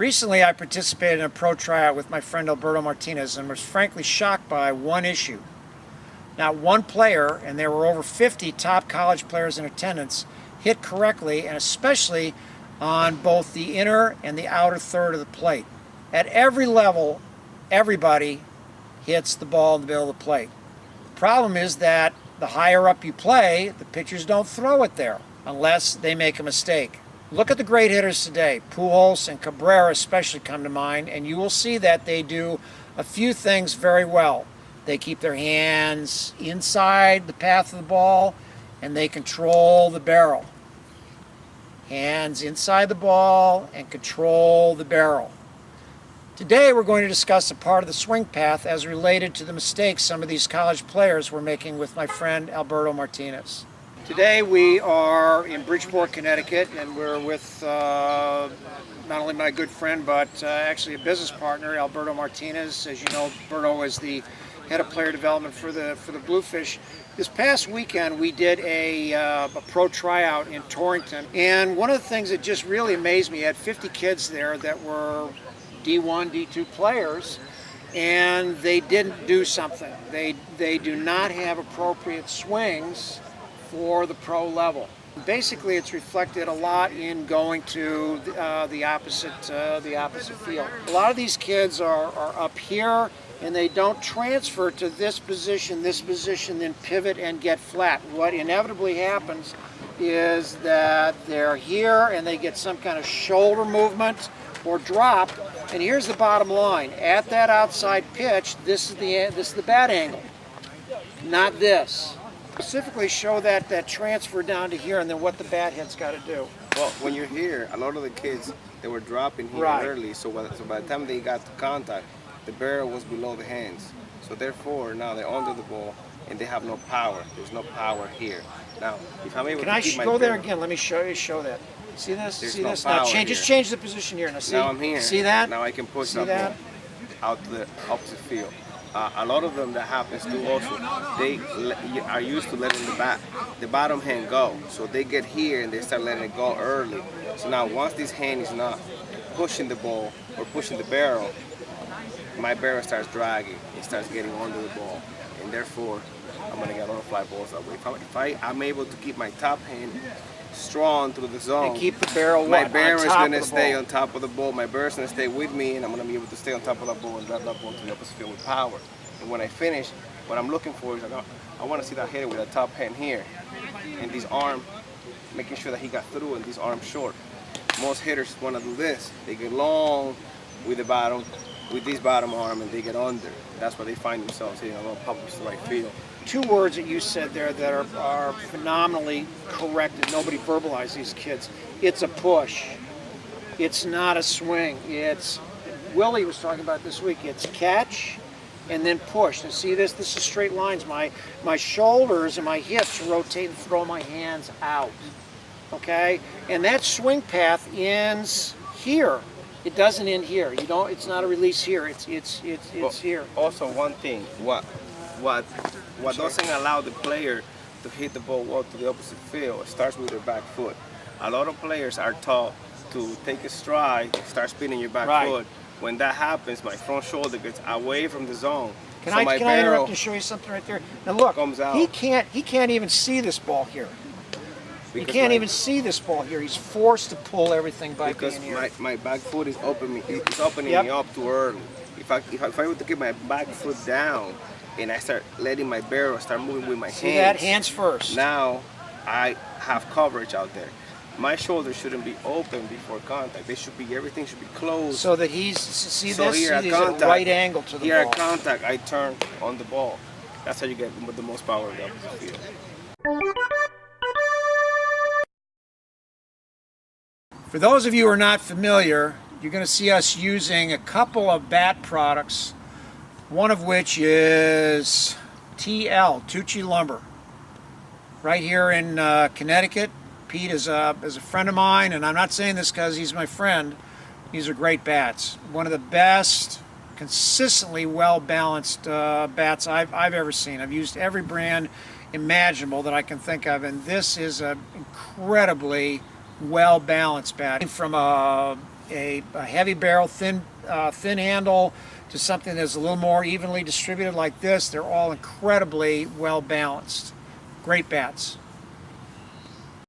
Recently, I participated in a pro tryout with my friend Alberto Martinez and was frankly shocked by one issue. Not one player, and there were over 50 top college players in attendance, hit correctly, and especially on both the inner and the outer third of the plate. At every level, everybody hits the ball in the middle of the plate. The problem is that the higher up you play, the pitchers don't throw it there unless they make a mistake. Look at the great hitters today. Pujols and Cabrera especially come to mind, and you will see that they do a few things very well. They keep their hands inside the path of the ball, and they control the barrel. Hands inside the ball and control the barrel. Today we're going to discuss a part of the swing path as related to the mistakes some of these college players were making with my friend Alberto Martinez. Today we are in Bridgeport, Connecticut, and we're with not only my good friend but actually a business partner, Alberto Martinez. As you know, Alberto is the head of player development for the Bluefish. This past weekend we did a pro tryout in Torrington, and one of the things that just really amazed me, I had 50 kids there that were D1, D2 players, and they didn't do something. They do not have appropriate swings for the pro level. Basically, it's reflected a lot in going to the opposite field. A lot of these kids are up here, and they don't transfer to this position, then pivot and get flat. What inevitably happens is that they're here and they get some kind of shoulder movement or drop. And here's the bottom line: at that outside pitch, this is the bat angle, not this. Specifically show that transfer down to here, and then what the bat head's got to do. Well, when you're here, a lot of the kids, they were dropping here early, so by the time they got to contact, the barrel was below the hands. So therefore, now they're under the ball, and they have no power. There's no power here. Now, if I'm able to keep my go there barrel, again? Let me show that. See this? There's See no this? Now power just here. change the position here. Now see? Now I'm here. See that? Now I can push See that ball out to the opposite field. A lot of them that happens too also, they are used to letting the bottom hand go. So they get here and they start letting it go early. So now once this hand is not pushing the ball or pushing the barrel, my barrel starts dragging. It starts getting under the ball. And therefore, I'm going to get a lot of fly balls that way. If I'm able to keep my top hand strong through the zone, and keep the barrel my barrel is going to stay ball. on top of the ball. My barrel is going to stay with me, and I'm going to be able to stay on top of that ball and drive that ball to the opposite field with power. And when I finish, what I'm looking for is I want to see that hitter with that top hand here, and this arm, making sure that he got through, and this arm short. Most hitters want to do this. They get long with the bottom, with this bottom arm, and they get under. That's why they find themselves hitting a little pop to right field. Two words that you said there that are phenomenally correct, and nobody verbalized these kids. It's a push. It's not a swing. It's, Willie was talking about this week, it's catch and then push. Now see this? This is straight lines. My shoulders and my hips rotate and throw my hands out. Okay? And that swing path ends here. It doesn't end here. You don't. It's not a release here. It's here. Also, one thing, what doesn't allow the player to hit the ball well to the opposite field, it starts with their back foot. A lot of players are taught to take a stride, start spinning your back foot. When that happens, my front shoulder gets away from the zone. Can I interrupt and show you something right there? Now look, comes out. He can't even see this ball here. He can't even see this ball here. He's forced to pull everything by being here. Because my back foot is opening me up too early. If I were to get my back foot down and I start letting my barrel start moving with my hands. See that? Hands first. Now I have coverage out there. My shoulders shouldn't be open before contact. Everything should be closed. So that he's he's at right angle to the ball. Here at contact, I turn on the ball. That's how you get the most power in the opposite field. For those of you who are not familiar, you're going to see us using a couple of bat products, one of which is TL, Tucci Lumber. Right here in Connecticut. Pete is a friend of mine, and I'm not saying this because he's my friend. These are great bats. One of the best, consistently well-balanced bats I've ever seen. I've used every brand imaginable that I can think of, and this is an incredibly well-balanced bat. From a a heavy barrel, thin handle, to something that's a little more evenly distributed like this, they're all incredibly well balanced. Great bats.